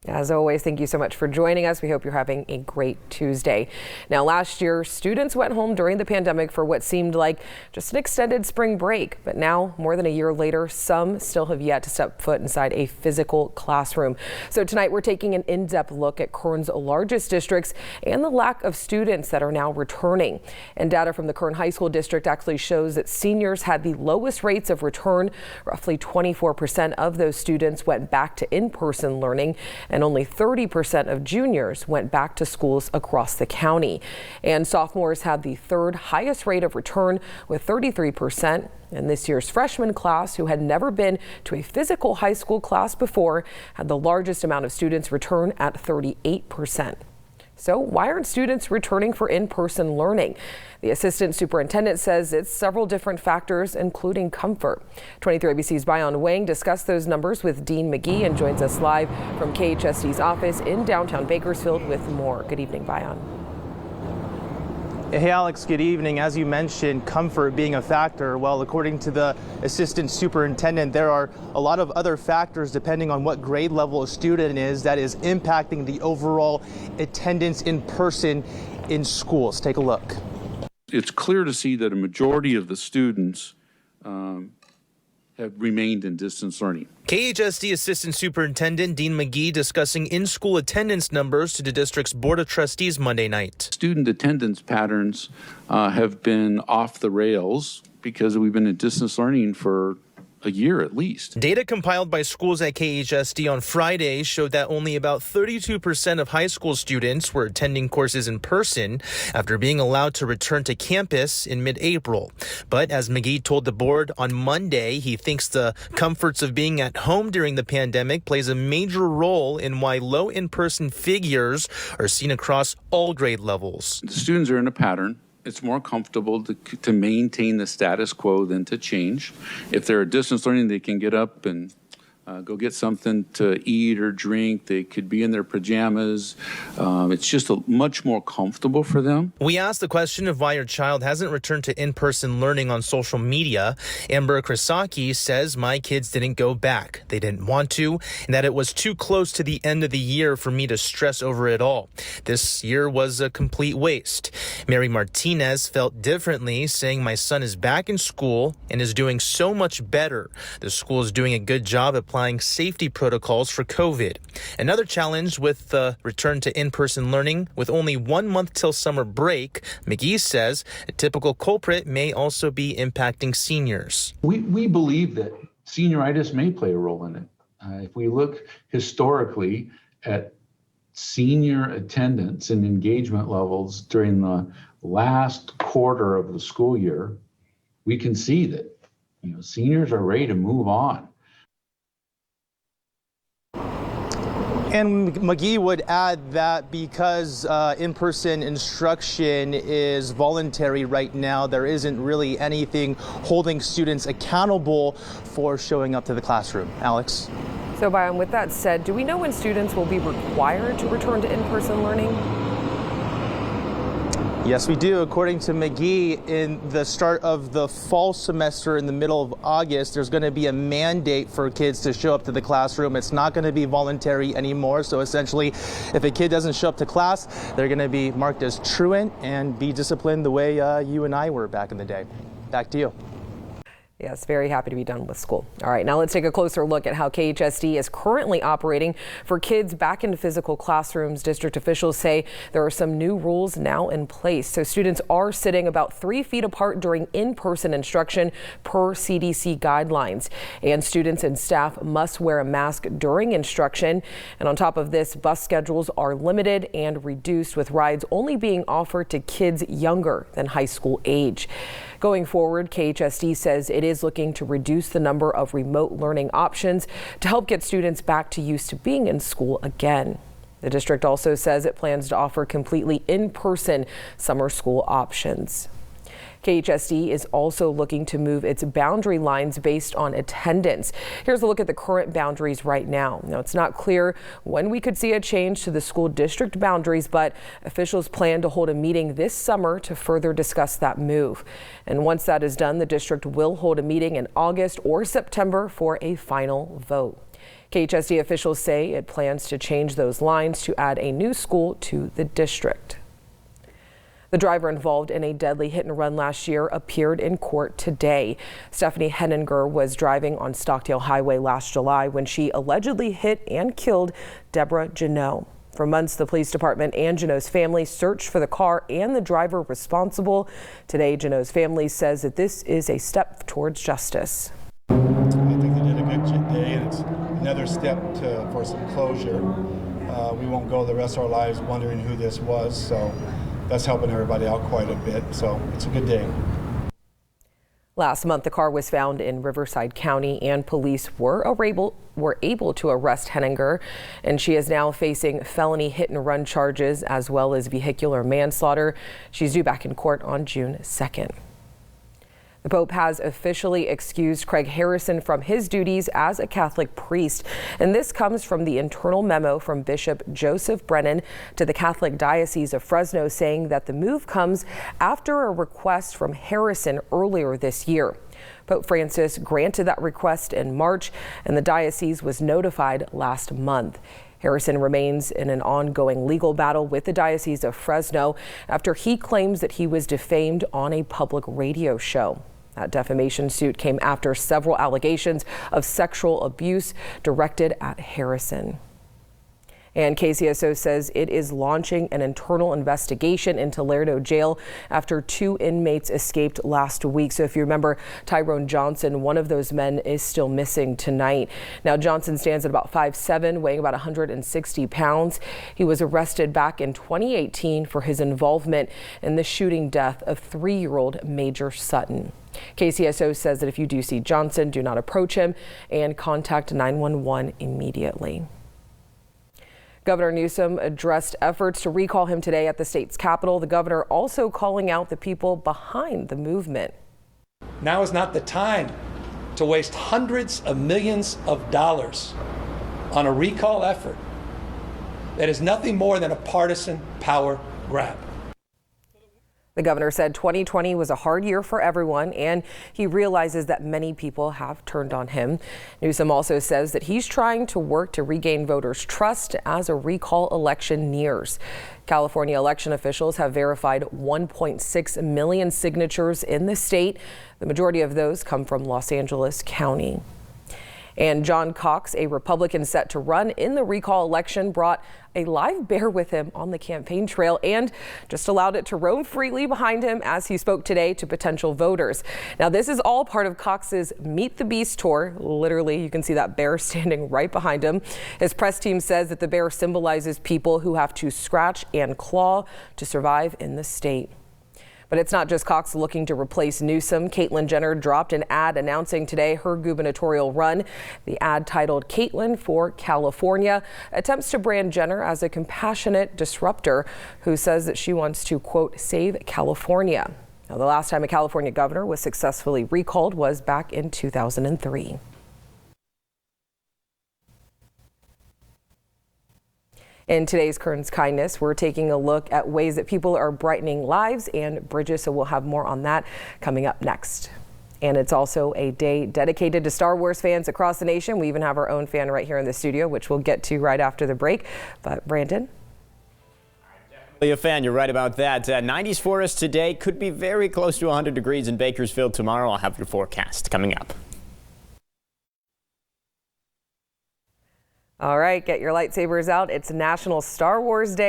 As always, thank you so much for joining us. We hope you're having a great Tuesday. Now, last year, students went home during the pandemic for what seemed like just an extended spring break. But now, more than a year later, some still have yet to step foot inside a physical classroom. So tonight, we're taking an in-depth look at Kern's largest districts and the lack of students that are now returning. And data from the Kern High School District actually shows that seniors had the lowest rates of return. Roughly 24% of those students went back to in-person learning, and only 30% of juniors went back to schools across the county. And sophomores had the third highest rate of return with 33%. And this year's freshman class, who had never been to a physical high school class before, had the largest amount of students return at 38%. So why aren't students returning for in-person learning? The assistant superintendent says it's several different factors, including comfort. 23 ABC's Bayan Wang discussed those numbers with Dean McGee and joins us live from KHSD's office in downtown Bakersfield with more. Good evening, Bayan. Hey Alex, good evening. As you mentioned, comfort being a factor. Well, according to the assistant superintendent, there are a lot of other factors depending on what grade level a student is that is impacting the overall attendance in person in schools. Take a look. It's clear to see that a majority of the students have remained in distance learning. KHSD Assistant Superintendent Dean McGee discussing in-school attendance numbers to the district's Board of Trustees Monday night. Student attendance patterns have been off the rails because we've been in distance learning for a year at least. Data compiled by schools at KHSD on Friday showed that only about 32% of high school students were attending courses in person after being allowed to return to campus in mid-April. But as McGee told the board on Monday, he thinks the comforts of being at home during the pandemic plays a major role in why low in-person figures are seen across all grade levels. The students are in a pattern. It's more comfortable to maintain the status quo than to change. If they're distance learning, they can get up and go get something to eat or drink. They could be in their pajamas. It's just much more comfortable for them. We asked the question of why your child hasn't returned to in-person learning on social media. Amber Krasaki says, my kids didn't go back. They didn't want to, and that it was too close to the end of the year for me to stress over it all. This year was a complete waste. Mary Martinez felt differently, saying my son is back in school and is doing so much better. The school is doing a good job applying safety protocols for COVID. Another challenge with the return to in-person learning, with only 1 month till summer break, McGee says a typical culprit may also be impacting seniors. We believe that senioritis may play a role in it. If we look historically at senior attendance and engagement levels during the last quarter of the school year, we can see that seniors are ready to move on. And McGee would add that because in-person instruction is voluntary right now, there isn't really anything holding students accountable for showing up to the classroom. Alex? So, Byron, with that said, do we know when students will be required to return to in-person learning? Yes, we do. According to McGee, in the start of the fall semester in the middle of August, there's going to be a mandate for kids to show up to the classroom. It's not going to be voluntary anymore. So essentially, if a kid doesn't show up to class, they're going to be marked as truant and be disciplined the way you and I were back in the day. Back to you. Yes, very happy to be done with school. All right, now let's take a closer look at how KHSD is currently operating for kids back into physical classrooms. District officials say there are some new rules now in place. So students are sitting about 3 feet apart during in-person instruction per CDC guidelines. And students and staff must wear a mask during instruction. And on top of this, bus schedules are limited and reduced, with rides only being offered to kids younger than high school age. Going forward, KHSD says it is looking to reduce the number of remote learning options to help get students back to used to being in school again. The district also says it plans to offer completely in-person summer school options. KHSD is also looking to move its boundary lines based on attendance. Here's a look at the current boundaries right now. Now, it's not clear when we could see a change to the school district boundaries, but officials plan to hold a meeting this summer to further discuss that move. And once that is done, the district will hold a meeting in August or September for a final vote. KHSD officials say it plans to change those lines to add a new school to the district. The driver involved in a deadly hit and run last year appeared in court today. Stephanie Henninger was driving on Stockdale Highway last July when she allegedly hit and killed Deborah Janot. For months, the police department and Janot's family searched for the car and the driver responsible. Today, Janot's family says that this is a step towards justice. I think they did a good day, and it's another step for some closure. We won't go the rest of our lives wondering who this was, so that's helping everybody out quite a bit. So it's a good day. Last month, the car was found in Riverside County, and police were able to arrest Henninger, and she is now facing felony hit and run charges as well as vehicular manslaughter. She's due back in court on June 2nd. The Pope has officially excused Craig Harrison from his duties as a Catholic priest, and this comes from the internal memo from Bishop Joseph Brennan to the Catholic Diocese of Fresno, saying that the move comes after a request from Harrison earlier this year. Pope Francis granted that request in March, and the diocese was notified last month. Harrison remains in an ongoing legal battle with the Diocese of Fresno after he claims that he was defamed on a public radio show. That defamation suit came after several allegations of sexual abuse directed at Harrison. And KCSO says it is launching an internal investigation into Lerdo Jail after 2 inmates escaped last week. So if you remember, Tyrone Johnson, one of those men, is still missing tonight. Now, Johnson stands at about 5'7", weighing about 160 pounds. He was arrested back in 2018 for his involvement in the shooting death of 3-year-old Major Sutton. KCSO says that if you do see Johnson, do not approach him and contact 911 immediately. Governor Newsom addressed efforts to recall him today at the state's capital. The governor also calling out the people behind the movement. Now is not the time to waste hundreds of millions of dollars on a recall effort that is nothing more than a partisan power grab. The governor said 2020 was a hard year for everyone, and he realizes that many people have turned on him. Newsom also says that he's trying to work to regain voters' trust as a recall election nears. California election officials have verified 1.6 million signatures in the state. The majority of those come from Los Angeles County. And John Cox, a Republican set to run in the recall election, brought a live bear with him on the campaign trail and just allowed it to roam freely behind him as he spoke today to potential voters. Now, this is all part of Cox's Meet the Beast tour. Literally, you can see that bear standing right behind him. His press team says that the bear symbolizes people who have to scratch and claw to survive in the state. But it's not just Cox looking to replace Newsom. Caitlyn Jenner dropped an ad announcing today her gubernatorial run. The ad, titled "Caitlyn for California," attempts to brand Jenner as a compassionate disruptor who says that she wants to, quote, save California. Now, the last time a California governor was successfully recalled was back in 2003. In today's Kern's Kindness, we're taking a look at ways that people are brightening lives and bridges, so we'll have more on that coming up next. And it's also a day dedicated to Star Wars fans across the nation. We even have our own fan right here in the studio, which we'll get to right after the break. But Brandon? Definitely a fan. You're right about that. 90s for us today. Could be very close to 100 degrees in Bakersfield tomorrow. I'll have your forecast coming up. All right, get your lightsabers out. It's National Star Wars Day.